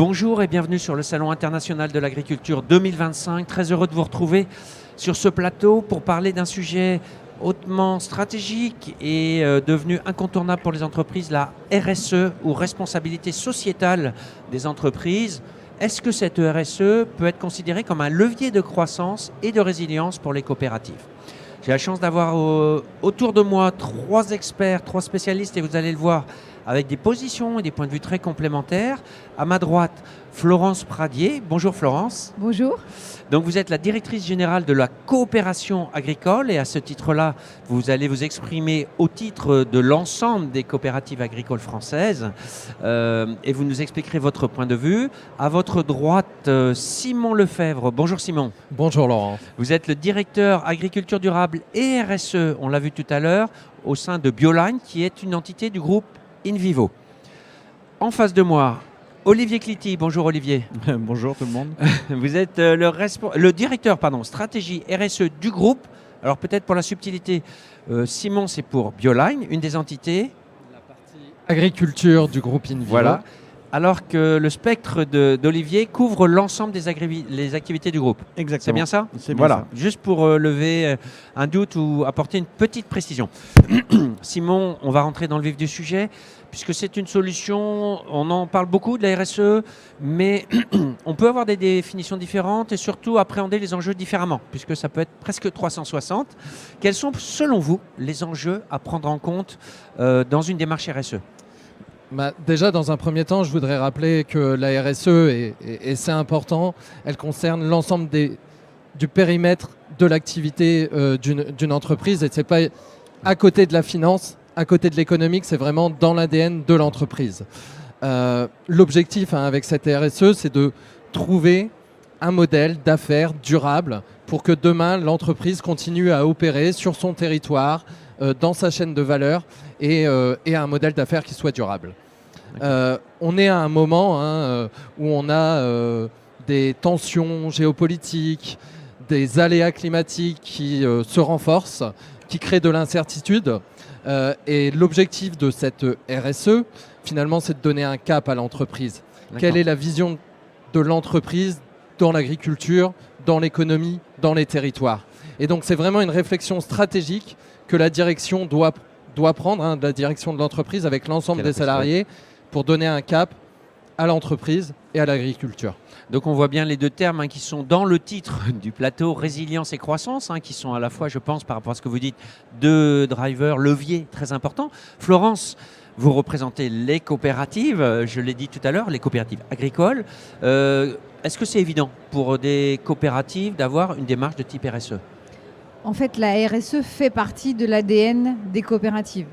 Bonjour et bienvenue sur le Salon international de l'agriculture 2025. Très heureux de vous retrouver sur ce plateau pour parler d'un sujet hautement stratégique et devenu incontournable pour les entreprises, la RSE ou responsabilité sociétale des entreprises. Est-ce que cette RSE peut être considérée comme un levier de croissance et de résilience pour les coopératives ? J'ai la chance d'avoir autour de moi trois experts, trois spécialistes, et vous allez le voir, avec des positions et des points de vue très complémentaires. À ma droite, Florence Pradier. Bonjour Florence. Bonjour. Donc vous êtes la directrice générale de la coopération agricole et à ce titre-là, vous allez vous exprimer au titre de l'ensemble des coopératives agricoles françaises et vous nous expliquerez votre point de vue. À votre droite, Simon Lefebvre. Bonjour Simon. Bonjour Laurent. Vous êtes le directeur agriculture durable et RSE, on l'a vu tout à l'heure, au sein de Bioline, qui est une entité du groupe InVivo. En face de moi, Olivier Clity. Bonjour Olivier. Bonjour tout le monde. Vous êtes le directeur stratégie RSE du groupe. Alors peut-être pour la subtilité, Simon c'est pour Bioline, une des entités. La partie agriculture du groupe InVivo. Voilà. Alors que le spectre d'Olivier couvre l'ensemble des les activités du groupe. Exactement. C'est bien ça ? C'est bien voilà. ça. Juste pour lever un doute ou apporter une petite précision. Simon, on va rentrer dans le vif du sujet, puisque c'est une solution, on en parle beaucoup de la RSE, mais on peut avoir des définitions différentes et surtout appréhender les enjeux différemment, puisque ça peut être presque 360. Quels sont, selon vous, les enjeux à prendre en compte dans une démarche RSE ? Déjà, dans un premier temps, je voudrais rappeler que la RSE, et c'est important, elle concerne l'ensemble du périmètre de l'activité d'une entreprise. Et ce n'est pas à côté de la finance, à côté de l'économique, c'est vraiment dans l'ADN de l'entreprise. L'objectif avec cette RSE, c'est de trouver un modèle d'affaires durable pour que demain, l'entreprise continue à opérer sur son territoire, dans sa chaîne de valeur et un modèle d'affaires qui soit durable. On est à un moment où on a des tensions géopolitiques, des aléas climatiques qui se renforcent, qui créent de l'incertitude. Et l'objectif de cette RSE, finalement, c'est de donner un cap à l'entreprise. Quelle est la vision de l'entreprise dans l'agriculture, dans l'économie, dans les territoires ? Et donc, c'est vraiment une réflexion stratégique que la direction doit prendre, la direction de l'entreprise avec l'ensemble des salariés pour donner un cap à l'entreprise et à l'agriculture. Donc on voit bien les deux termes qui sont dans le titre du plateau, résilience et croissance, qui sont à la fois, je pense, par rapport à ce que vous dites, deux drivers, leviers très importants. Florence, vous représentez les coopératives, je l'ai dit tout à l'heure, les coopératives agricoles. Est-ce que c'est évident pour des coopératives d'avoir une démarche de type RSE ? En fait, la RSE fait partie de l'ADN des coopératives.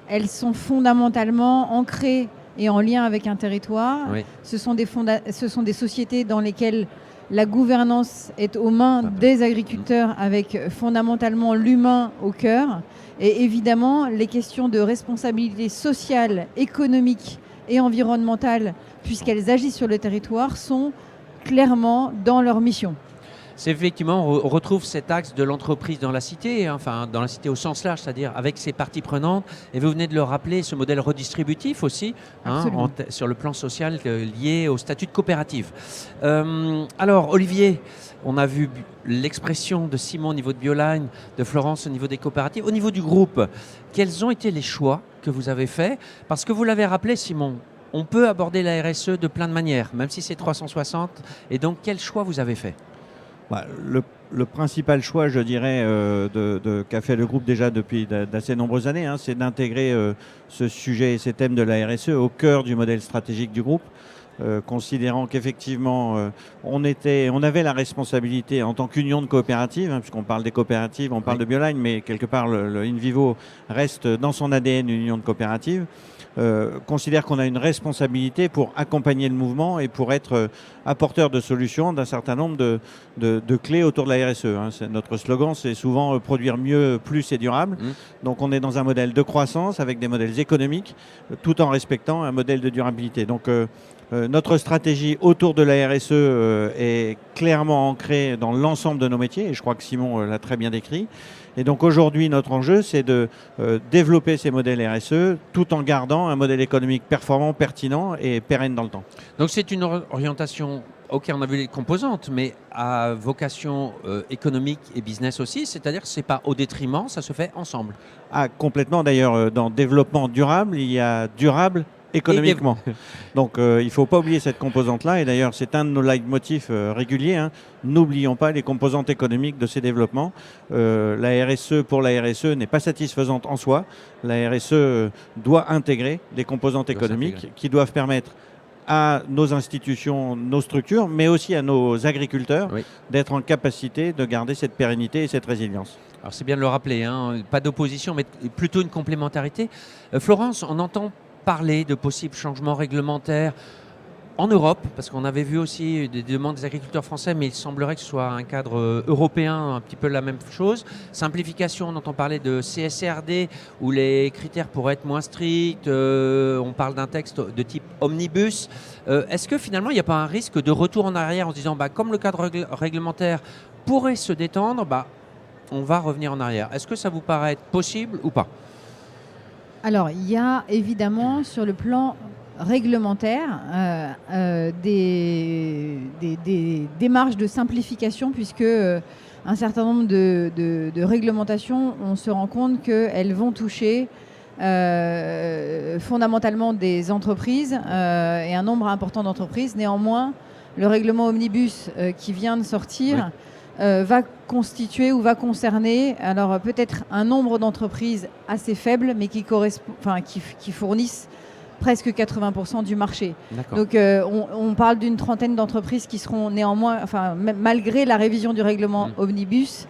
Elles sont fondamentalement ancrées et en lien avec un territoire. Oui. Ce sont des sociétés dans lesquelles la gouvernance est aux mains des agriculteurs avec fondamentalement l'humain au cœur. Et évidemment, les questions de responsabilité sociale, économique et environnementale, puisqu'elles agissent sur le territoire, sont clairement dans leur mission. C'est effectivement, on retrouve cet axe de l'entreprise dans la cité, enfin dans la cité au sens large, c'est-à-dire avec ses parties prenantes. Et vous venez de le rappeler, ce modèle redistributif aussi, sur le plan social lié au statut de coopérative. Alors Olivier, on a vu l'expression de Simon au niveau de Bioline, de Florence au niveau des coopératives. Au niveau du groupe, quels ont été les choix que vous avez faits ? Parce que vous l'avez rappelé Simon, on peut aborder la RSE de plein de manières, même si c'est 360. Et donc quel choix vous avez fait ? Le principal choix, je dirais, qu'a fait le groupe déjà depuis d'assez nombreuses années, c'est d'intégrer ce sujet et ces thèmes de la RSE au cœur du modèle stratégique du groupe, considérant qu'effectivement, on avait la responsabilité en tant qu'union de coopératives, puisqu'on parle des coopératives, on parle de Bioline, mais quelque part, le InVivo reste dans son ADN une union de coopératives. Considère qu'on a une responsabilité pour accompagner le mouvement et pour être apporteur de solutions d'un certain nombre de clés autour de la RSE. Notre slogan, c'est souvent produire mieux, plus et durable. Donc on est dans un modèle de croissance avec des modèles économiques tout en respectant un modèle de durabilité. Donc notre stratégie autour de la RSE est clairement ancrée dans l'ensemble de nos métiers et je crois que Simon l'a très bien décrit. Et donc aujourd'hui, notre enjeu, c'est de développer ces modèles RSE tout en gardant un modèle économique performant, pertinent et pérenne dans le temps. Donc c'est une orientation, ok, on a vu les composantes, mais à vocation économique et business aussi, c'est-à-dire que ce n'est pas au détriment, ça se fait ensemble. Ah, complètement. D'ailleurs, dans développement durable, il y a durable économiquement. Donc il ne faut pas oublier cette composante-là. Et d'ailleurs, c'est un de nos leitmotifs réguliers. Hein. N'oublions pas les composantes économiques de ces développements. La RSE pour la RSE n'est pas satisfaisante en soi. La RSE doit intégrer des composantes économiques qui doivent permettre à nos institutions, nos structures, mais aussi à nos agriculteurs d'être en capacité de garder cette pérennité et cette résilience. Alors c'est bien de le rappeler, hein, pas d'opposition, mais plutôt une complémentarité. Florence, on entend parler de possibles changements réglementaires en Europe, parce qu'on avait vu aussi des demandes des agriculteurs français, mais il semblerait que ce soit un cadre européen, un petit peu la même chose. Simplification, on entend parler de CSRD, où les critères pourraient être moins stricts. On parle d'un texte de type omnibus. Est-ce que finalement, il n'y a pas un risque de retour en arrière en se disant, comme le cadre réglementaire pourrait se détendre, on va revenir en arrière. Est-ce que ça vous paraît possible ou pas ? Alors, il y a évidemment sur le plan réglementaire des démarches de simplification, puisque un certain nombre de réglementations, on se rend compte qu'elles vont toucher fondamentalement des entreprises et un nombre important d'entreprises. Néanmoins, le règlement Omnibus qui vient de sortir va constituer ou va concerner alors peut-être un nombre d'entreprises assez faible, mais qui fournissent presque 80% du marché. Donc on parle d'une trentaine d'entreprises qui seront néanmoins, malgré la révision du règlement Omnibus,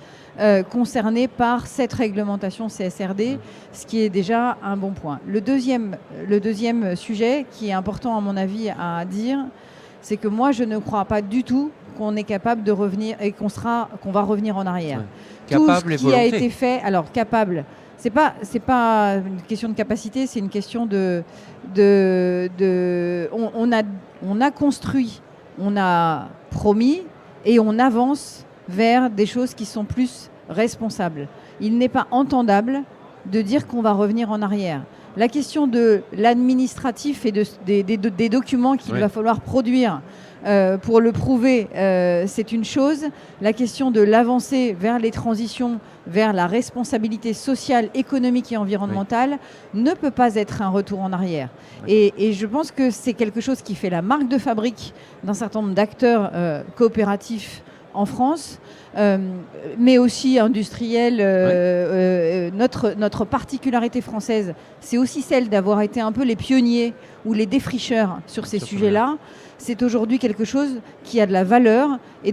concernées par cette réglementation CSRD, ce qui est déjà un bon point. Le deuxième sujet qui est important à mon avis à dire, c'est que moi je ne crois pas du tout qu'on est capable de revenir et qu'on va revenir en arrière. Capable tout ce qui a été fait, alors capable, c'est pas une question de capacité, c'est une question on a construit, on a promis et on avance vers des choses qui sont plus responsables. Il n'est pas entendable de dire qu'on va revenir en arrière. La question de l'administratif et des documents qu'il va falloir produire pour le prouver, c'est une chose. La question de l'avancée vers les transitions, vers la responsabilité sociale, économique et environnementale ne peut pas être un retour en arrière. Et je pense que c'est quelque chose qui fait la marque de fabrique d'un certain nombre d'acteurs coopératifs en France, mais aussi industriels. Notre particularité française, c'est aussi celle d'avoir été un peu les pionniers ou les défricheurs sur ces sujets-là. C'est aujourd'hui quelque chose qui a de la valeur et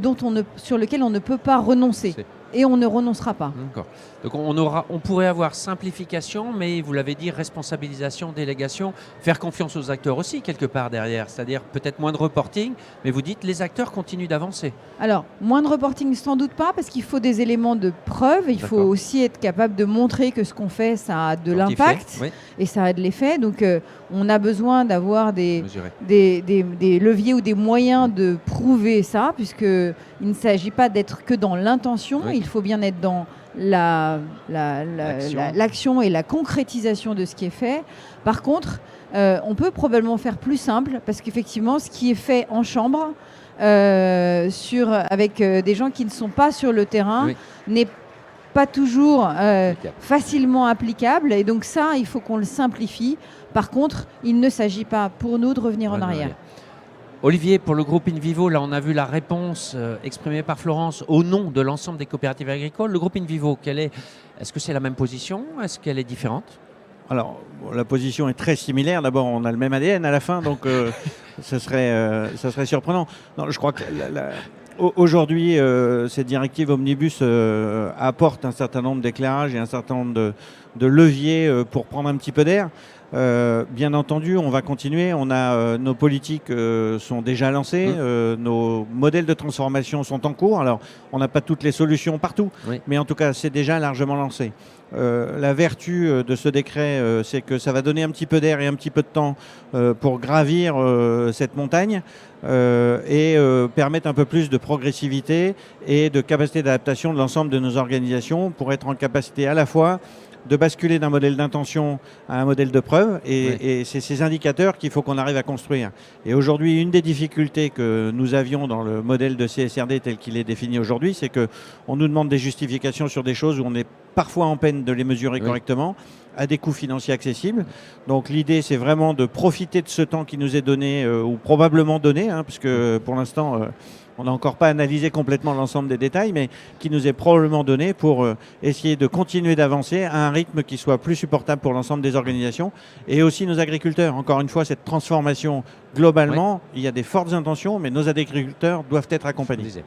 sur lequel on ne peut pas renoncer. Et on ne renoncera pas. D'accord. Donc on pourrait avoir simplification, mais vous l'avez dit, responsabilisation, délégation, faire confiance aux acteurs aussi quelque part derrière, c'est-à-dire peut-être moins de reporting, mais vous dites les acteurs continuent d'avancer. Alors, moins de reporting sans doute pas, parce qu'il faut des éléments de preuve, il faut aussi être capable de montrer que ce qu'on fait, ça a de l'impact et ça a de l'effet. Donc on a besoin d'avoir des leviers ou des moyens de prouver ça, puisqu'il ne s'agit pas d'être que dans l'intention, il faut bien être dans l'action et la concrétisation de ce qui est fait. Par contre, on peut probablement faire plus simple, parce qu'effectivement, ce qui est fait en chambre, avec des gens qui ne sont pas sur le terrain, n'est pas toujours facilement applicable. Et donc ça, il faut qu'on le simplifie. Par contre, il ne s'agit pas pour nous de revenir en arrière. Olivier, pour le groupe InVivo, là on a vu la réponse exprimée par Florence au nom de l'ensemble des coopératives agricoles. Le groupe InVivo, est-ce que c'est la même position? Est-ce qu'elle est différente? Alors, la position est très similaire. D'abord, on a le même ADN à la fin, donc ça serait surprenant. Non, je crois que aujourd'hui, cette directive Omnibus apporte un certain nombre d'éclairages et un certain nombre de leviers pour prendre un petit peu d'air. Bien entendu, on va continuer. On a nos politiques sont déjà lancées, nos modèles de transformation sont en cours. Alors, on n'a pas toutes les solutions partout, mais en tout cas, c'est déjà largement lancé. La vertu de ce décret, c'est que ça va donner un petit peu d'air et un petit peu de temps pour gravir cette montagne et permettre un peu plus de progressivité et de capacité d'adaptation de l'ensemble de nos organisations pour être en capacité à la fois de basculer d'un modèle d'intention à un modèle de preuve. Et c'est ces indicateurs qu'il faut qu'on arrive à construire. Et aujourd'hui, une des difficultés que nous avions dans le modèle de CSRD tel qu'il est défini aujourd'hui, c'est qu'on nous demande des justifications sur des choses où on est parfois en peine de les mesurer correctement, à des coûts financiers accessibles. Donc l'idée, c'est vraiment de profiter de ce temps qui nous est donné, ou probablement donné, parce que pour l'instant... on n'a encore pas analysé complètement l'ensemble des détails, mais qui nous est probablement donné pour essayer de continuer d'avancer à un rythme qui soit plus supportable pour l'ensemble des organisations et aussi nos agriculteurs. Encore une fois, cette transformation, globalement, il y a des fortes intentions, mais nos agriculteurs doivent être accompagnés.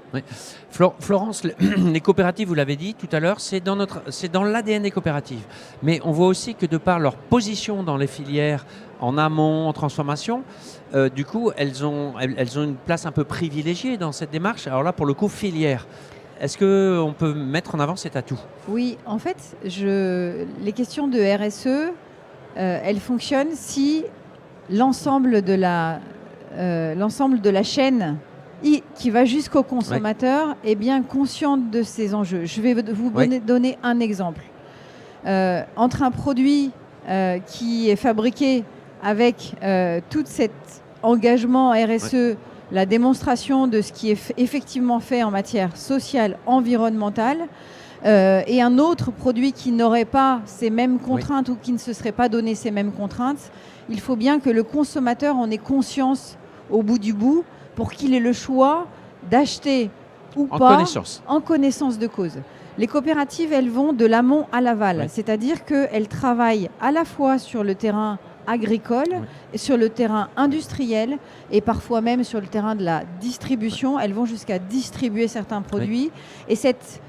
Florence, les coopératives, vous l'avez dit tout à l'heure, c'est dans l'ADN des coopératives. Mais on voit aussi que de par leur position dans les filières, en amont, en transformation, du coup, elles ont une place un peu privilégiée dans cette démarche. Alors là, pour le coup, filière. Est-ce qu'on peut mettre en avant cet atout ? Oui, en fait, les questions de RSE, elles fonctionnent si l'ensemble de la chaîne qui va jusqu'au consommateur est bien consciente de ces enjeux. Je vais vous donner un exemple. Entre un produit qui est fabriqué avec tout cet engagement RSE, la démonstration de ce qui est effectivement fait en matière sociale, environnementale, et un autre produit qui n'aurait pas ces mêmes contraintes ou qui ne se serait pas donné ces mêmes contraintes, il faut bien que le consommateur en ait conscience au bout du bout pour qu'il ait le choix d'acheter ou pas en connaissance de cause. Les coopératives, elles vont de l'amont à l'aval, c'est-à-dire qu'elles travaillent à la fois sur le terrain agricole, sur le terrain industriel et parfois même sur le terrain de la distribution. Elles vont jusqu'à distribuer certains produits. Et cette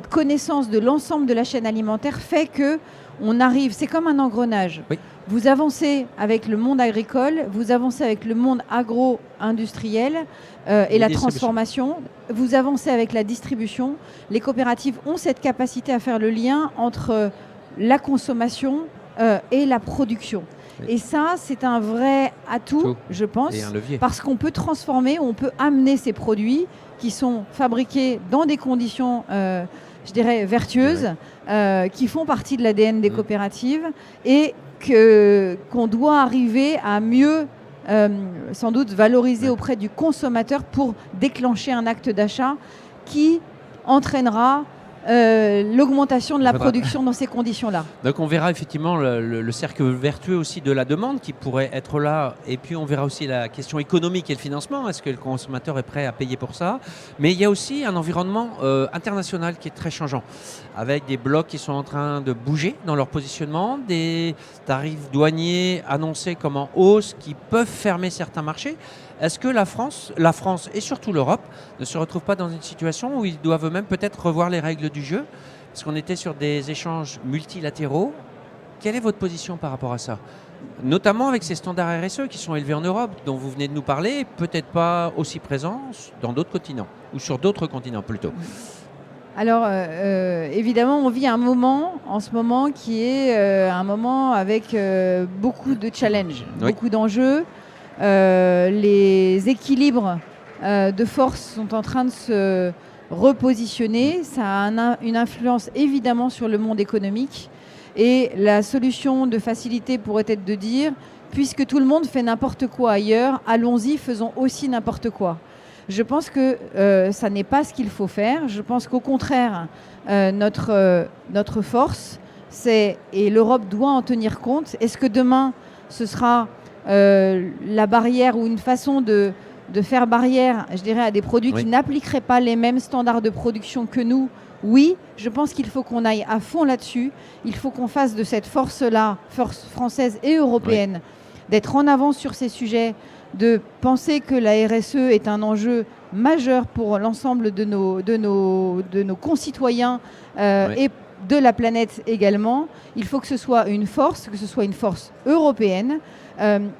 connaissance de l'ensemble de la chaîne alimentaire fait qu'on arrive, c'est comme un engrenage. Vous avancez avec le monde agricole, vous avancez avec le monde agro-industriel et la transformation, vous avancez avec la distribution. Les coopératives ont cette capacité à faire le lien entre la consommation et la production. Et ça, c'est un vrai atout, je pense, parce qu'on peut transformer, on peut amener ces produits qui sont fabriqués dans des conditions, je dirais, vertueuses, qui font partie de l'ADN des coopératives et qu'on doit arriver à mieux, sans doute, valoriser auprès du consommateur pour déclencher un acte d'achat qui entraînera l'augmentation de la production dans ces conditions-là. Donc on verra effectivement le cercle vertueux aussi de la demande qui pourrait être là, et puis on verra aussi la question économique et le financement. Est-ce que le consommateur est prêt à payer pour ça ? Mais il y a aussi un environnement international qui est très changeant, avec des blocs qui sont en train de bouger dans leur positionnement, des tarifs douaniers annoncés comme en hausse qui peuvent fermer certains marchés. Est-ce que la France et surtout l'Europe ne se retrouvent pas dans une situation où ils doivent eux-mêmes peut-être revoir les règles du jeu ? Parce qu'on était sur des échanges multilatéraux. Quelle est votre position par rapport à ça ? Notamment avec ces standards RSE qui sont élevés en Europe, dont vous venez de nous parler, peut-être pas aussi présents dans d'autres continents, ou sur d'autres continents plutôt. Alors, évidemment, on vit un moment en ce moment qui est un moment avec beaucoup de challenges, beaucoup d'enjeux. Les équilibres de force sont en train de se repositionner. Ça a une influence évidemment sur le monde économique. Et la solution de facilité pourrait être de dire, puisque tout le monde fait n'importe quoi ailleurs, allons-y, faisons aussi n'importe quoi. Je pense que ça n'est pas ce qu'il faut faire. Je pense qu'au contraire, notre force, et l'Europe doit en tenir compte. Est-ce que demain, ce sera la barrière ou une façon de faire barrière, je dirais, à des produits qui n'appliqueraient pas les mêmes standards de production que nous ? Oui, je pense qu'il faut qu'on aille à fond là-dessus. Il faut qu'on fasse de cette force-là, force française et européenne, d'être en avance sur ces sujets, de penser que la RSE est un enjeu majeur pour l'ensemble de nos concitoyens et de la planète également. Il faut que ce soit une force européenne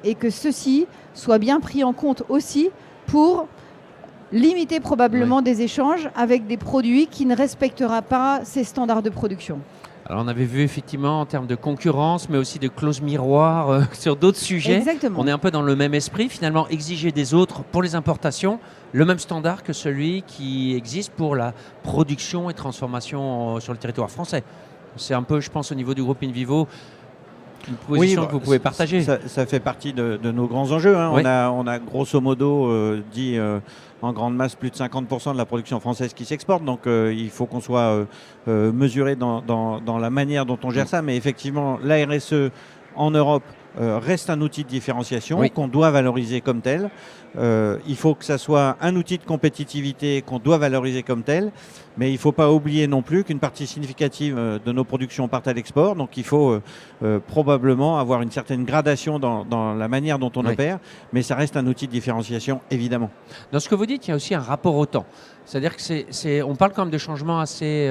et que ceci soit bien pris en compte aussi pour limiter probablement des échanges avec des produits qui ne respectera pas ces standards de production. Alors on avait vu effectivement en termes de concurrence, mais aussi de clauses miroirs sur d'autres sujets. Exactement. On est un peu dans le même esprit, finalement, exiger des autres pour les importations le même standard que celui qui existe pour la production et transformation sur le territoire français. C'est un peu, je pense, au niveau du groupe InVivo, une position que vous pouvez partager. Ça fait partie de nos grands enjeux. Hein. Oui. On a grosso modo dit en grande masse plus de 50% de la production française qui s'exporte. Donc il faut qu'on soit mesuré dans la manière dont on gère ça. Mais effectivement, la RSE en Europe reste un outil de différenciation qu'on doit valoriser comme tel. Il faut que ça soit un outil de compétitivité qu'on doit valoriser comme tel. Mais il ne faut pas oublier non plus qu'une partie significative de nos productions partent à l'export. Donc il faut probablement avoir une certaine gradation dans la manière dont on opère. Mais ça reste un outil de différenciation, évidemment. Dans ce que vous dites, il y a aussi un rapport au temps. C'est-à-dire que on parle quand même de changements assez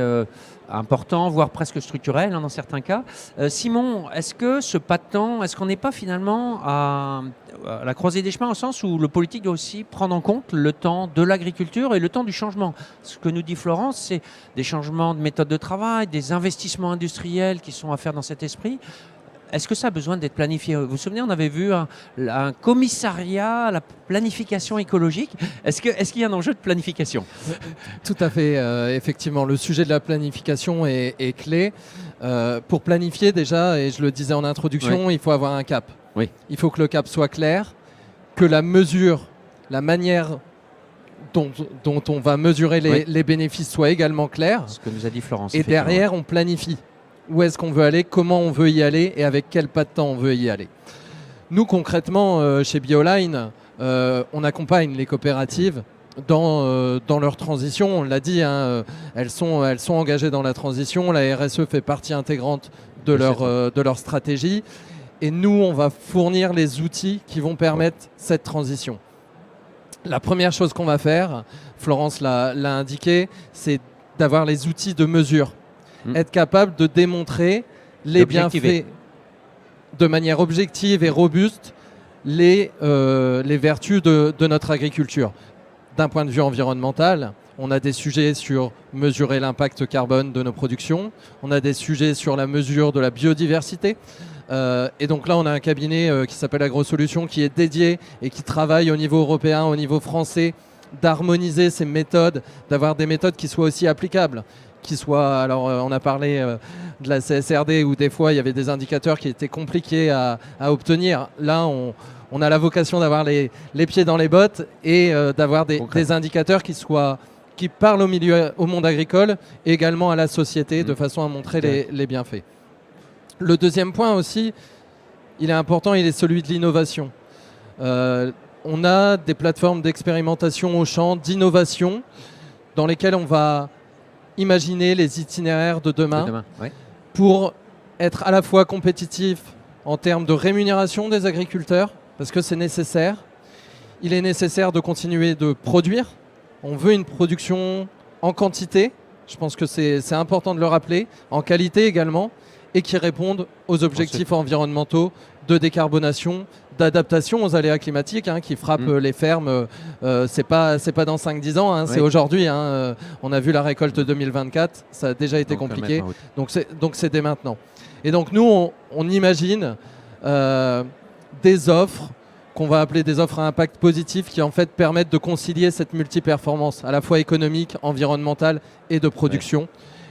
importants, voire presque structurels dans certains cas. Simon, est-ce que ce pas de temps, est-ce qu'on n'est pas finalement à la croisée des chemins au sens où le politique doit aussi prendre en compte le temps de l'agriculture et le temps du changement? Ce que nous dit Florence, c'est des changements de méthode de travail, des investissements industriels qui sont à faire dans cet esprit. Est-ce que ça a besoin d'être planifié? Vous vous souvenez, on avait vu un commissariat à la planification écologique. Est-ce qu'il y a un enjeu de planification? Tout à fait. Effectivement, le sujet de la planification est clé. Pour planifier déjà, et je le disais en introduction, il faut avoir un cap. Oui. Il faut que le cap soit clair, que la mesure, la manière dont on va mesurer les bénéfices soit également claire. Ce que nous a dit Florence. Et derrière, on planifie. Où est-ce qu'on veut aller, comment on veut y aller et avec quel pas de temps on veut y aller. Nous, concrètement, chez Bioline, on accompagne les coopératives dans leur transition. On l'a dit, hein, elles sont engagées dans la transition. La RSE fait partie intégrante de leur stratégie. Et nous, on va fournir les outils qui vont permettre cette transition. La première chose qu'on va faire, Florence l'a indiqué, c'est d'avoir les outils de mesure. Être capable de démontrer les bienfaits de manière objective et robuste, les vertus de notre agriculture. D'un point de vue environnemental, on a des sujets sur mesurer l'impact carbone de nos productions, on a des sujets sur la mesure de la biodiversité. Et donc là, on a un cabinet qui s'appelle AgroSolutions qui est dédié et qui travaille au niveau européen, au niveau français, d'harmoniser ces méthodes, d'avoir des méthodes qui soient aussi applicables. Alors on a parlé de la CSRD où des fois il y avait des indicateurs qui étaient compliqués à obtenir. Là, on a la vocation d'avoir les pieds dans les bottes et d'avoir des indicateurs qui parlent au monde agricole et également à la société de façon à montrer les bienfaits. Le deuxième point aussi, il est important, il est celui de l'innovation. On a des plateformes d'expérimentation au champ, d'innovation, dans lesquelles on va imaginer les itinéraires de demain, pour être à la fois compétitif en termes de rémunération des agriculteurs, parce que c'est nécessaire. Il est nécessaire de continuer de produire. On veut une production en quantité, je pense que c'est important de le rappeler, en qualité également, et qui répondent aux objectifs environnementaux de décarbonation, d'adaptation aux aléas climatiques qui frappent les fermes. C'est pas dans 5-10 ans, c'est aujourd'hui. On a vu la récolte 2024, ça a déjà été compliqué. Donc c'est dès maintenant. Et donc nous, on imagine des offres qu'on va appeler des offres à impact positif qui en fait permettent de concilier cette multiperformance à la fois économique, environnementale et de production.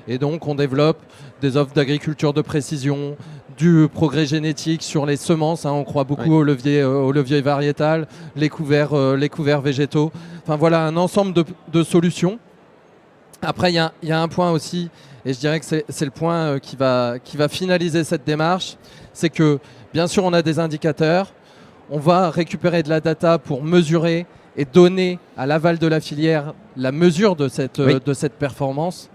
Et donc on développe des offres d'agriculture de précision, du progrès génétique sur les semences. On croit beaucoup au levier variétal, les couverts végétaux. Enfin voilà, un ensemble de solutions. Après, il y a un point aussi, et je dirais que c'est le point qui va finaliser cette démarche, c'est que bien sûr on a des indicateurs, on va récupérer de la data pour mesurer et donner à l'aval de la filière la mesure de cette performance.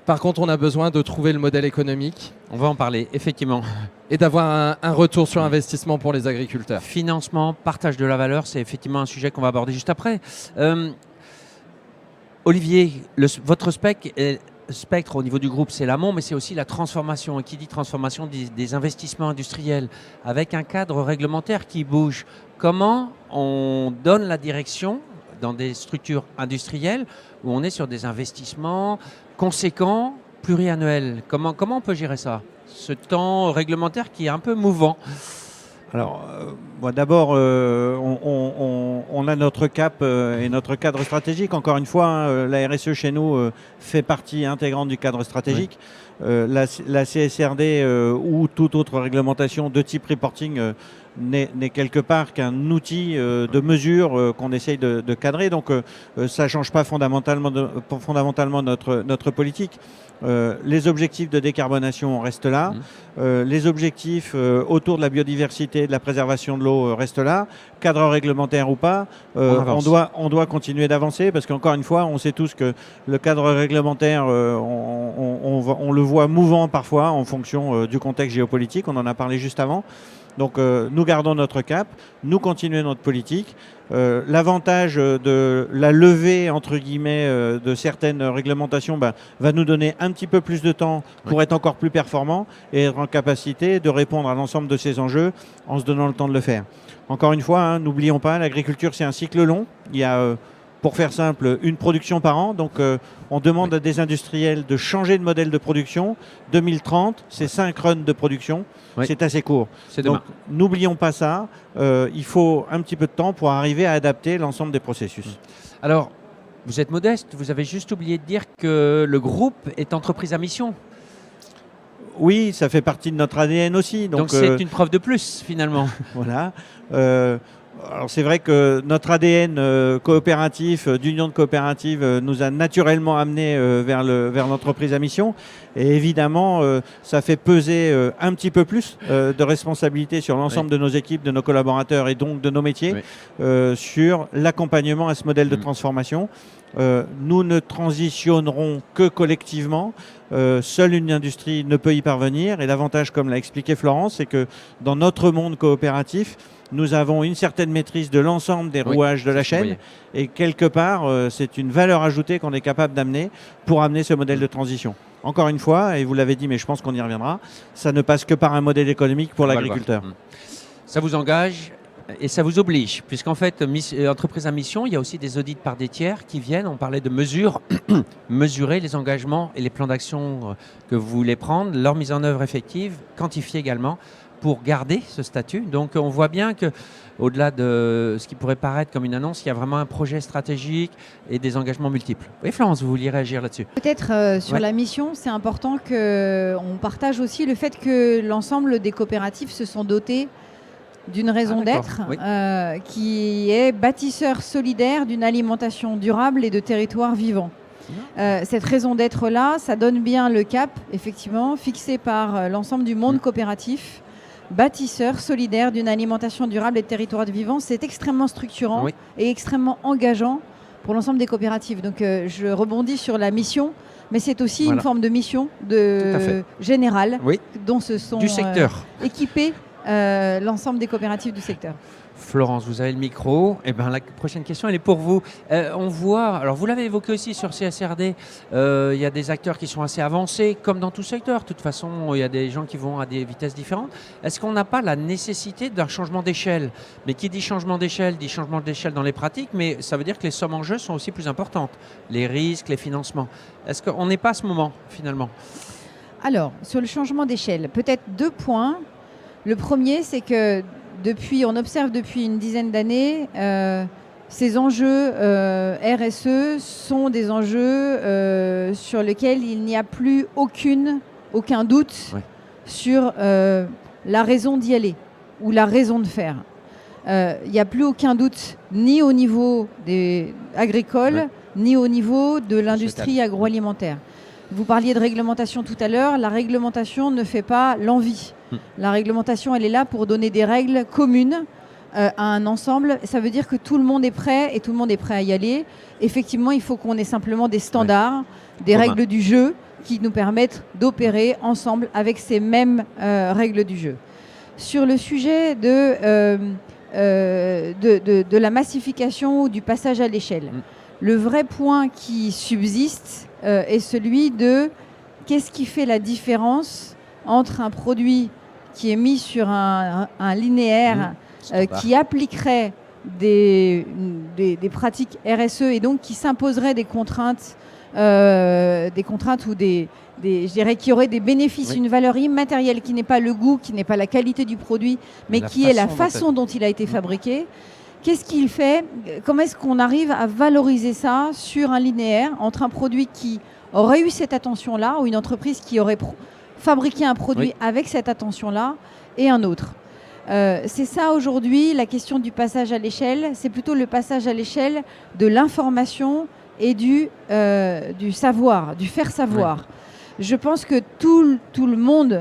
Par contre, on a besoin de trouver le modèle économique. On va en parler, effectivement. Et d'avoir un retour sur investissement pour les agriculteurs. Financement, partage de la valeur, c'est effectivement un sujet qu'on va aborder juste après. Olivier, votre spec spectre au niveau du groupe, c'est l'amont, mais c'est aussi la transformation. Et qui dit transformation, des investissements industriels, avec un cadre réglementaire qui bouge. Comment on donne la direction dans des structures industrielles où on est sur des investissements conséquents, pluriannuels? Comment on peut gérer ça, ce temps réglementaire qui est un peu mouvant? Alors, d'abord, on a notre cap et notre cadre stratégique. Encore une fois, hein, la RSE chez nous fait partie intégrante du cadre stratégique. Oui. La CSRD ou toute autre réglementation de type reporting n'est quelque part qu'un outil de mesure qu'on essaye de cadrer. Donc, ça ne change pas fondamentalement notre politique. Les objectifs de décarbonation restent là. Les objectifs autour de la biodiversité, de la préservation de l'eau restent là. Cadre réglementaire ou pas, on doit continuer d'avancer parce qu'encore une fois, on sait tous que le cadre réglementaire, on le voit mouvant parfois en fonction du contexte géopolitique. On en a parlé juste avant. Donc nous gardons notre cap, nous continuons notre politique. L'avantage de la levée, entre guillemets, de certaines réglementations va nous donner un petit peu plus de temps pour être encore plus performants et être en capacité de répondre à l'ensemble de ces enjeux en se donnant le temps de le faire. Encore une fois, hein, n'oublions pas, l'agriculture, c'est un cycle long. Il y a, pour faire simple, une production par an. Donc on demande à des industriels de changer de modèle de production. 2030, c'est 5 runs de production. C'est assez court. Donc n'oublions pas ça. Il faut un petit peu de temps pour arriver à adapter l'ensemble des processus. Alors, vous êtes modeste, vous avez juste oublié de dire que le groupe est entreprise à mission. Oui, ça fait partie de notre ADN aussi. Donc c'est une preuve de plus, finalement. Voilà. Alors c'est vrai que notre ADN coopératif, d'union de coopératives, nous a naturellement amené vers l'entreprise à mission. Et évidemment, ça fait peser un petit peu plus de responsabilité sur l'ensemble de nos équipes, de nos collaborateurs et donc de nos métiers sur l'accompagnement à ce modèle de transformation. Nous ne transitionnerons que collectivement. Seule une industrie ne peut y parvenir. Et l'avantage, comme l'a expliqué Florence, c'est que dans notre monde coopératif, nous avons une certaine maîtrise de l'ensemble des rouages de la chaîne. Et quelque part, c'est une valeur ajoutée qu'on est capable d'amener pour amener ce modèle de transition. Encore une fois, et vous l'avez dit, mais je pense qu'on y reviendra, ça ne passe que par un modèle économique pour l'agriculteur. Ça vous engage et ça vous oblige, puisqu'en fait, entreprise à mission, il y a aussi des audits par des tiers qui viennent. On parlait de mesures, mesurer les engagements et les plans d'action que vous voulez prendre, leur mise en œuvre effective, quantifier également, pour garder ce statut. Donc on voit bien qu'au-delà de ce qui pourrait paraître comme une annonce, il y a vraiment un projet stratégique et des engagements multiples. Oui, Florence, vous vouliez réagir là-dessus? Peut-être sur la mission, c'est important qu'on partage aussi le fait que l'ensemble des coopératives se sont dotées d'une raison d'être qui est bâtisseur solidaire d'une alimentation durable et de territoires vivants. Cette raison d'être-là, ça donne bien le cap, effectivement, fixé par l'ensemble du monde coopératif. Bâtisseur solidaire d'une alimentation durable et de territoires vivants, c'est extrêmement structurant et extrêmement engageant pour l'ensemble des coopératives. Donc je rebondis sur la mission, mais c'est aussi une forme de mission générale dont se sont équipés l'ensemble des coopératives du secteur. Florence, vous avez le micro. Eh ben, la prochaine question, elle est pour vous. On voit, alors vous l'avez évoqué aussi sur CSRD, il y a des acteurs qui sont assez avancés, comme dans tout secteur. De toute façon, il y a des gens qui vont à des vitesses différentes. Est-ce qu'on n'a pas la nécessité d'un changement d'échelle? Mais qui dit changement d'échelle, dit changement d'échelle dans les pratiques, mais ça veut dire que les sommes en jeu sont aussi plus importantes. Les risques, les financements. Est-ce qu'on n'est pas à ce moment, finalement? Alors, sur le changement d'échelle, peut-être 2 points. Le premier, c'est que on observe depuis une dizaine d'années, ces enjeux RSE sont des enjeux sur lesquels il n'y a plus aucun doute sur la raison d'y aller ou la raison de faire. Il n'y a plus aucun doute ni au niveau agricole, ni au niveau de l'industrie agroalimentaire. Vous parliez de réglementation tout à l'heure. La réglementation ne fait pas l'envie. La réglementation, elle est là pour donner des règles communes à un ensemble. Ça veut dire que tout le monde est prêt et tout le monde est prêt à y aller. Effectivement, il faut qu'on ait simplement des standards, des règles du jeu qui nous permettent d'opérer ensemble avec ces mêmes règles du jeu. Sur le sujet de la massification ou du passage à l'échelle, Le vrai point qui subsiste est celui de qu'est-ce qui fait la différence entre un produit qui est mis sur un linéaire qui appliquerait des pratiques RSE et donc qui s'imposerait des contraintes ou je dirais qui auraient des bénéfices, une valeur immatérielle qui n'est pas le goût, qui n'est pas la qualité du produit, mais qui est la façon dont il a été fabriqué. Qu'est-ce qu'il fait? Comment est-ce qu'on arrive à valoriser ça sur un linéaire entre un produit qui aurait eu cette attention-là ou une entreprise qui aurait fabriqué un produit avec cette attention-là et un autre? C'est ça aujourd'hui la question du passage à l'échelle. C'est plutôt le passage à l'échelle de l'information et du savoir, du faire savoir. Je pense que tout le monde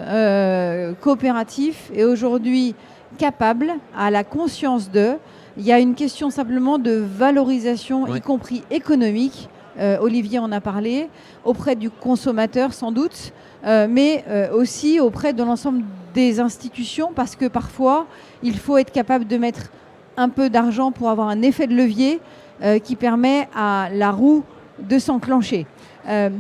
coopératif est aujourd'hui capable, à la conscience il y a une question simplement de valorisation, y compris économique. Olivier en a parlé, auprès du consommateur sans doute, mais aussi auprès de l'ensemble des institutions, parce que parfois, il faut être capable de mettre un peu d'argent pour avoir un effet de levier qui permet à la roue de s'enclencher.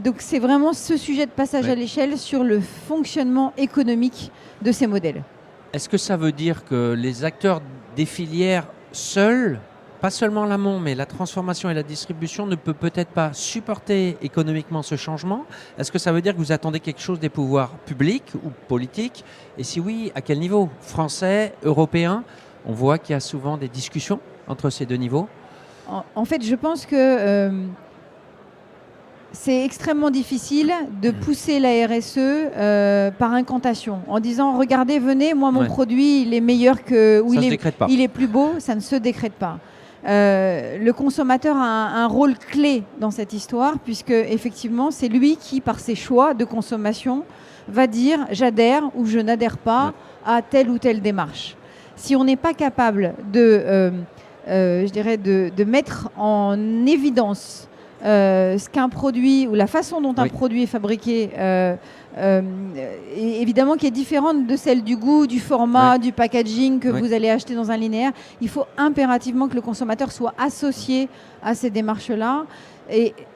Donc c'est vraiment ce sujet de passage à l'échelle sur le fonctionnement économique de ces modèles. Est-ce que ça veut dire que les acteurs des filières seuls, pas seulement l'amont, mais la transformation et la distribution ne peut-être pas supporter économiquement ce changement? Est-ce que ça veut dire que vous attendez quelque chose des pouvoirs publics ou politiques? Et si oui, à quel niveau? Français, européen? On voit qu'il y a souvent des discussions entre ces deux niveaux. En fait, je pense que c'est extrêmement difficile de pousser la RSE par incantation, en disant regardez, venez, moi mon produit il est meilleur que, ou il est plus beau, ça ne se décrète pas. Le consommateur a un rôle clé dans cette histoire, puisque effectivement c'est lui qui, par ses choix de consommation, va dire j'adhère ou je n'adhère pas à telle ou telle démarche. Si on n'est pas capable de mettre en évidence ce qu'un produit ou la façon dont un produit est fabriqué, évidemment qui est différente de celle du goût, du format, du packaging que vous allez acheter dans un linéaire. Il faut impérativement que le consommateur soit associé à ces démarches-là.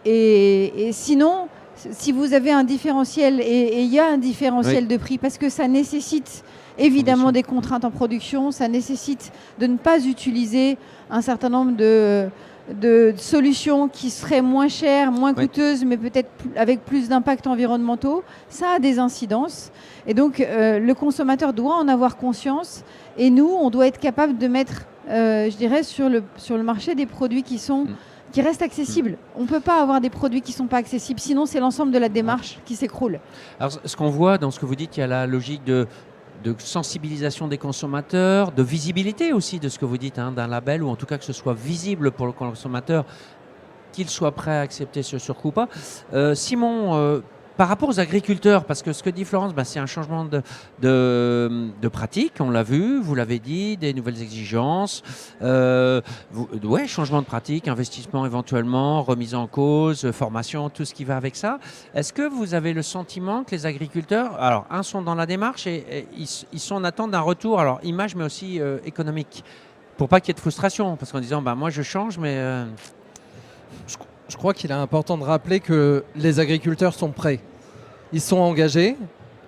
Et sinon, si vous avez un différentiel, et il y a un différentiel de prix, parce que ça nécessite évidemment des contraintes en production, ça nécessite de ne pas utiliser un certain nombre de solutions qui seraient moins chères, moins coûteuses, mais peut-être avec plus d'impacts environnementaux. Ça a des incidences. Et donc, le consommateur doit en avoir conscience. Et nous, on doit être capable de mettre, je dirais, sur le marché des produits qui restent accessibles. On ne peut pas avoir des produits qui ne sont pas accessibles. Sinon, c'est l'ensemble de la démarche qui s'écroule. Alors, ce qu'on voit dans ce que vous dites, il y a la logique de sensibilisation des consommateurs, de visibilité aussi de ce que vous dites, d'un label, ou en tout cas que ce soit visible pour le consommateur, qu'il soit prêt à accepter ce surcoût ou pas. Simon, par rapport aux agriculteurs, parce que ce que dit Florence, c'est un changement de pratique, on l'a vu, vous l'avez dit, des nouvelles exigences, changement de pratique, investissement éventuellement, remise en cause, formation, tout ce qui va avec ça. Est-ce que vous avez le sentiment que les agriculteurs, alors, sont dans la démarche et ils sont en attente d'un retour, alors image, mais aussi économique, pour pas qu'il y ait de frustration, parce qu'en disant, moi je change, mais... Je crois qu'il est important de rappeler que les agriculteurs sont prêts. Ils sont engagés.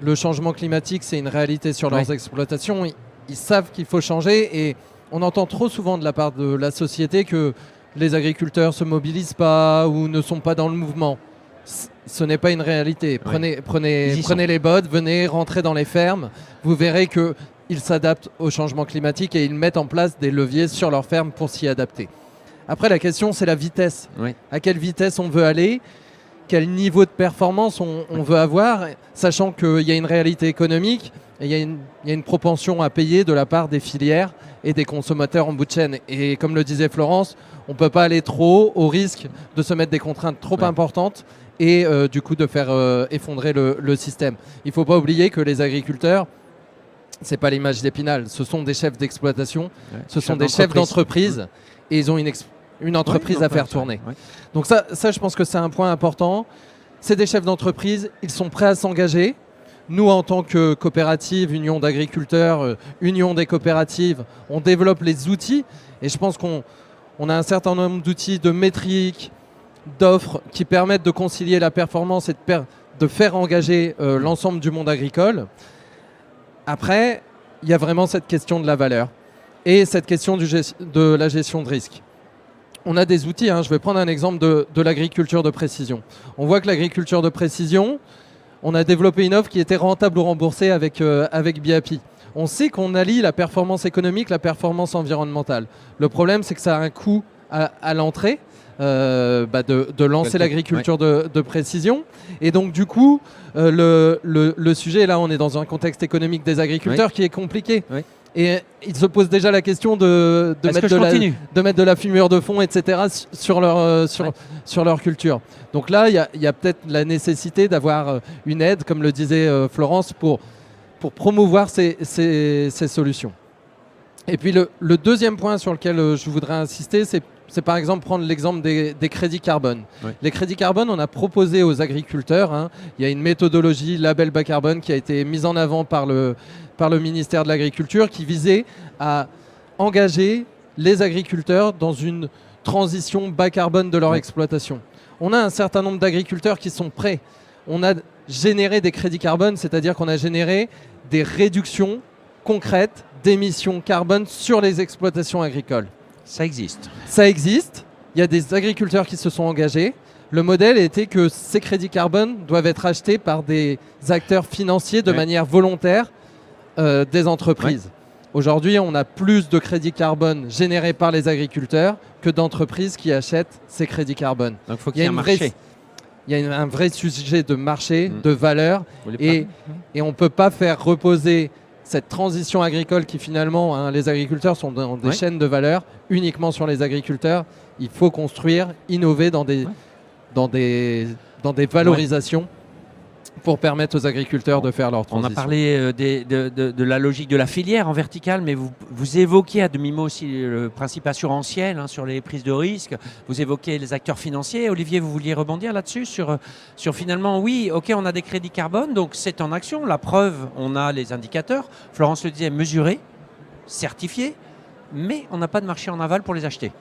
Le changement climatique, c'est une réalité sur leurs exploitations. Ils savent qu'il faut changer et on entend trop souvent de la part de la société que les agriculteurs ne se mobilisent pas ou ne sont pas dans le mouvement. Ce n'est pas une réalité. Prenez les bottes, venez rentrer dans les fermes. Vous verrez qu'ils s'adaptent au changement climatique et ils mettent en place des leviers sur leurs fermes pour s'y adapter. Après, la question, c'est la vitesse. À quelle vitesse on veut aller? Quel niveau de performance on veut avoir? Sachant qu'il y a une réalité économique et il y a une propension à payer de la part des filières et des consommateurs en bout de chaîne. Et comme le disait Florence, on ne peut pas aller trop haut au risque de se mettre des contraintes trop importantes et du coup de faire effondrer le système. Il ne faut pas oublier que les agriculteurs, ce n'est pas l'image d'Épinal, ce sont des chefs d'exploitation, ce sont des chefs d'entreprise et ils ont une entreprise à faire tourner. Donc ça, je pense que c'est un point important. C'est des chefs d'entreprise, ils sont prêts à s'engager. Nous, en tant que coopérative, union d'agriculteurs, union des coopératives, on développe les outils et je pense qu'on a un certain nombre d'outils de métriques, d'offres qui permettent de concilier la performance et de faire engager l'ensemble du monde agricole. Après, il y a vraiment cette question de la valeur et cette question de la gestion de risque. On a des outils, je vais prendre un exemple de l'agriculture de précision. On voit que l'agriculture de précision, on a développé une offre qui était rentable ou remboursée avec BIAPI. On sait qu'on allie la performance économique, la performance environnementale. Le problème, c'est que ça a un coût à l'entrée de lancer l'agriculture de précision. Et donc, du coup, le sujet, là, on est dans un contexte économique des agriculteurs qui est compliqué. Oui. Et ils se posent déjà la question de mettre de la fumure de fond, etc. sur leur culture. Donc là, il y a peut-être la nécessité d'avoir une aide, comme le disait Florence, pour promouvoir ces solutions. Et puis le deuxième point sur lequel je voudrais insister, c'est par exemple prendre l'exemple des crédits carbone. Oui. Les crédits carbone, on a proposé aux agriculteurs, il y a une méthodologie label bas carbone qui a été mise en avant par le ministère de l'Agriculture qui visait à engager les agriculteurs dans une transition bas carbone de leur exploitation. On a un certain nombre d'agriculteurs qui sont prêts. On a généré des crédits carbone, c'est-à-dire qu'on a généré des réductions concrètes d'émissions carbone sur les exploitations agricoles. Ça existe. Ça existe. Il y a des agriculteurs qui se sont engagés. Le modèle était que ces crédits carbone doivent être achetés par des acteurs financiers de manière volontaire des entreprises. Ouais. Aujourd'hui, on a plus de crédits carbone générés par les agriculteurs que d'entreprises qui achètent ces crédits carbone. Donc il faut qu'il y ait un marché. Il y a un vrai sujet de marché, de valeur, et on ne peut pas faire reposer cette transition agricole qui finalement, les agriculteurs sont dans des chaînes de valeur uniquement sur les agriculteurs. Il faut construire, innover dans des valorisations pour permettre aux agriculteurs de faire leur transition. On a parlé de la logique de la filière en verticale, mais vous évoquez à demi-mot aussi le principe assurantiel sur les prises de risque. Vous évoquez les acteurs financiers. Olivier, vous vouliez rebondir là-dessus sur finalement, oui, ok, on a des crédits carbone, donc c'est en action. La preuve, on a les indicateurs. Florence le disait, mesurés, certifiés, mais on n'a pas de marché en aval pour les acheter.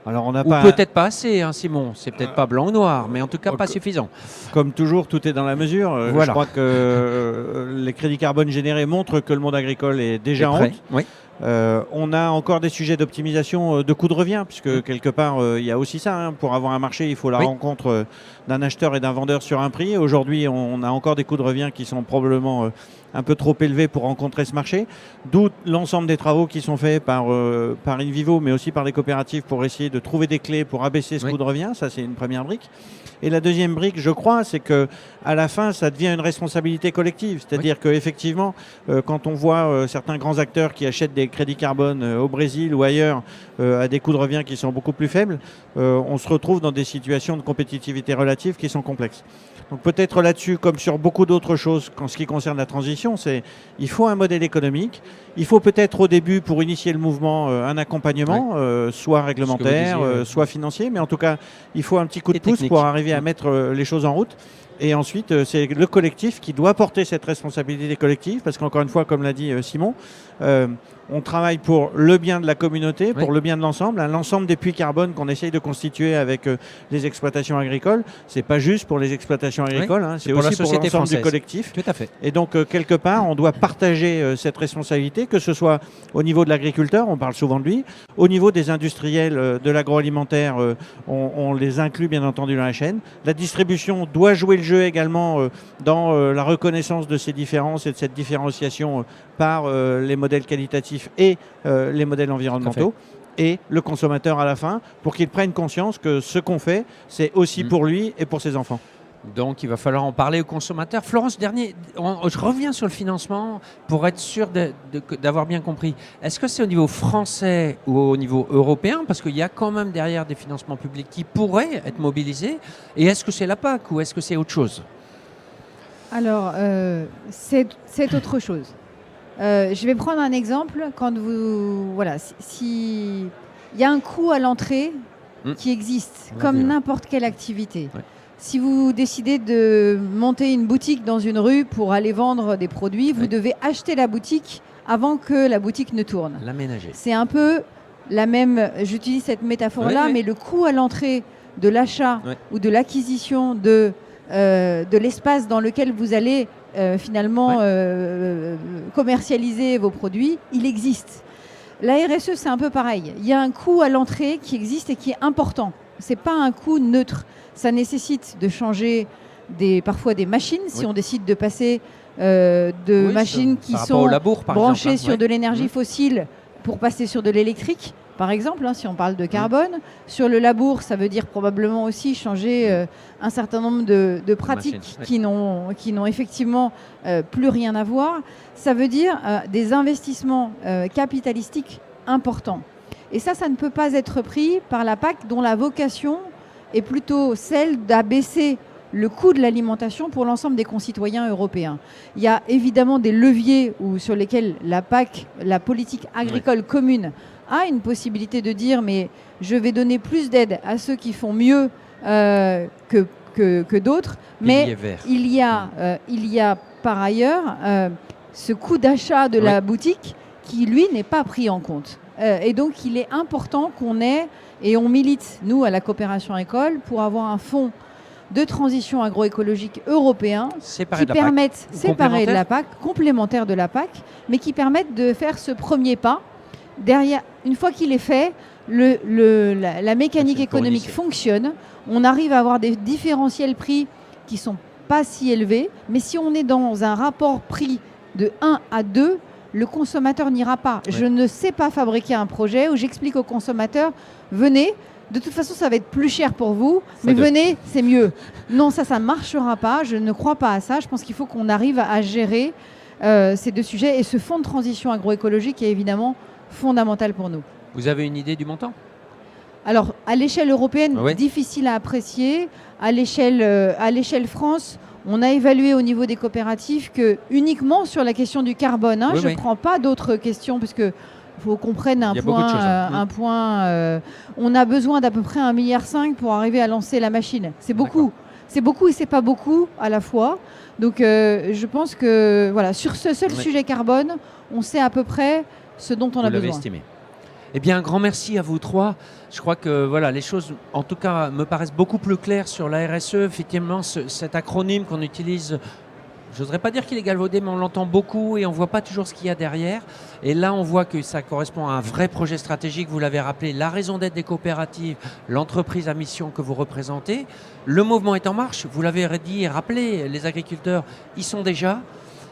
Alors peut-être pas assez, Simon. C'est peut-être pas blanc ou noir, mais en tout cas pas suffisant. Comme toujours, tout est dans la mesure. Voilà. Je crois que les crédits carbone générés montrent que le monde agricole est déjà en route. Oui. On a encore des sujets d'optimisation de coûts de revient, puisque quelque part, il y a aussi ça. Pour avoir un marché, il faut la rencontre d'un acheteur et d'un vendeur sur un prix. Aujourd'hui, on a encore des coûts de revient qui sont probablement un peu trop élevés pour rencontrer ce marché. D'où l'ensemble des travaux qui sont faits par InVivo, mais aussi par les coopératives pour essayer de trouver des clés pour abaisser ce coût de revient. Ça, c'est une première brique. Et la deuxième brique, je crois, c'est qu'à la fin, ça devient une responsabilité collective. C'est-à-dire qu'effectivement, quand on voit certains grands acteurs qui achètent des crédits carbone au Brésil ou ailleurs à des coûts de revient qui sont beaucoup plus faibles, on se retrouve dans des situations de compétitivité relative qui sont complexes. Donc peut-être là-dessus, comme sur beaucoup d'autres choses, en ce qui concerne la transition, il faut un modèle économique. Il faut peut-être au début, pour initier le mouvement, un accompagnement, soit réglementaire, soit financier, mais en tout cas, il faut un petit coup de pouce pour arriver à mettre les choses en route. Et ensuite, c'est le collectif qui doit porter cette responsabilité collective, parce qu'encore une fois, comme l'a dit Simon, on travaille pour le bien de la communauté, pour le bien de l'ensemble. L'ensemble des puits carbone qu'on essaye de constituer avec les exploitations agricoles, c'est pas juste pour les exploitations agricoles, c'est aussi pour l'ensemble du collectif. Tout à fait. Et donc, quelque part, on doit partager cette responsabilité, que ce soit au niveau de l'agriculteur, on parle souvent de lui, au niveau des industriels de l'agroalimentaire, on les inclut bien entendu dans la chaîne. La distribution doit jouer le jeu également dans la reconnaissance de ces différences et de cette différenciation par les modèles qualitatifs et les modèles environnementaux, et le consommateur à la fin, pour qu'il prenne conscience que ce qu'on fait, c'est aussi pour lui et pour ses enfants. Donc il va falloir en parler aux consommateurs. Florence, je reviens sur le financement pour être sûr d'avoir bien compris. Est-ce que c'est au niveau français ou au niveau européen? Parce qu'il y a quand même derrière des financements publics qui pourraient être mobilisés. Et est-ce que c'est la PAC ou est-ce que c'est autre chose? Alors, c'est autre chose. Je vais prendre un exemple. Si il y a un coût à l'entrée qui existe, comme n'importe quelle activité. Ouais. Si vous décidez de monter une boutique dans une rue pour aller vendre des produits, vous devez acheter la boutique avant que la boutique ne tourne. L'aménager. C'est un peu la même, j'utilise cette métaphore-là, mais le coût à l'entrée de l'achat ou de l'acquisition de l'espace dans lequel vous allez finalement commercialiser vos produits, il existe. La RSE, c'est un peu pareil. Il y a un coût à l'entrée qui existe et qui est important. Ce n'est pas un coût neutre. Ça nécessite de changer parfois des machines, si on décide de passer de machines qui sont branchées sur de l'énergie fossile pour passer sur de l'électrique, par exemple, si on parle de carbone. Sur le labour, ça veut dire probablement aussi changer un certain nombre de pratiques qui n'ont effectivement plus rien à voir. Ça veut dire des investissements capitalistiques importants. Et ça ne peut pas être pris par la PAC, dont la vocation est plutôt celle d'abaisser le coût de l'alimentation pour l'ensemble des concitoyens européens. Il y a évidemment des leviers sur lesquels la PAC, la politique agricole commune, a une possibilité de dire mais je vais donner plus d'aide à ceux qui font mieux que d'autres. Mais il y a par ailleurs ce coût d'achat de la boutique qui, lui, n'est pas pris en compte. Et donc, il est important qu'on ait, et on milite, nous, à la coopération école, pour avoir un fonds de transition agroécologique européen qui permettent, séparés de la PAC, complémentaires de la PAC, mais qui permettent de faire ce premier pas. Derrière, une fois qu'il est fait, la mécanique économique fonctionne. On arrive à avoir des différentiels prix qui ne sont pas si élevés. Mais si on est dans un rapport prix de 1 à 2, le consommateur n'ira pas. Je ne sais pas fabriquer un projet où j'explique au consommateur, venez, de toute façon ça va être plus cher pour vous, mais venez, c'est mieux. Non, ça ne marchera pas. Je ne crois pas à ça. Je pense qu'il faut qu'on arrive à gérer ces deux sujets. Et ce fonds de transition agroécologique est évidemment fondamental pour nous. Vous avez une idée du montant ? Alors, à l'échelle européenne, difficile à apprécier. À l'échelle France, on a évalué au niveau des coopératives que uniquement sur la question du carbone, je ne prends pas d'autres questions parce que faut qu'on prenne un point. On a besoin d'à peu près 1,5 milliard pour arriver à lancer la machine. C'est beaucoup. C'est beaucoup et c'est pas beaucoup à la fois. Donc, je pense que voilà, sur ce seul sujet carbone, on sait à peu près ce dont on a besoin. Estimé. Eh bien, un grand merci à vous trois. Je crois que voilà, les choses, en tout cas, me paraissent beaucoup plus claires sur la RSE. Effectivement, cet acronyme qu'on utilise, je n'oserais pas dire qu'il est galvaudé, mais on l'entend beaucoup et on ne voit pas toujours ce qu'il y a derrière. Et là, on voit que ça correspond à un vrai projet stratégique. Vous l'avez rappelé, la raison d'être des coopératives, l'entreprise à mission que vous représentez. Le mouvement est en marche. Vous l'avez dit et rappelé, les agriculteurs y sont déjà.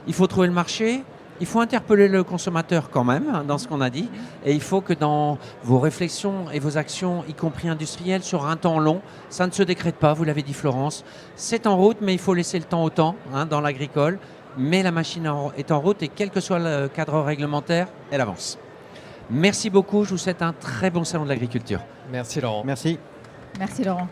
Il faut trouver le marché. Il faut interpeller le consommateur quand même dans ce qu'on a dit et il faut que dans vos réflexions et vos actions, y compris industrielles, sur un temps long, ça ne se décrète pas, vous l'avez dit Florence, c'est en route mais il faut laisser le temps au temps dans l'agricole, mais la machine est en route et quel que soit le cadre réglementaire, elle avance. Merci beaucoup, je vous souhaite un très bon salon de l'agriculture. Merci Laurent. Merci. Merci Laurent.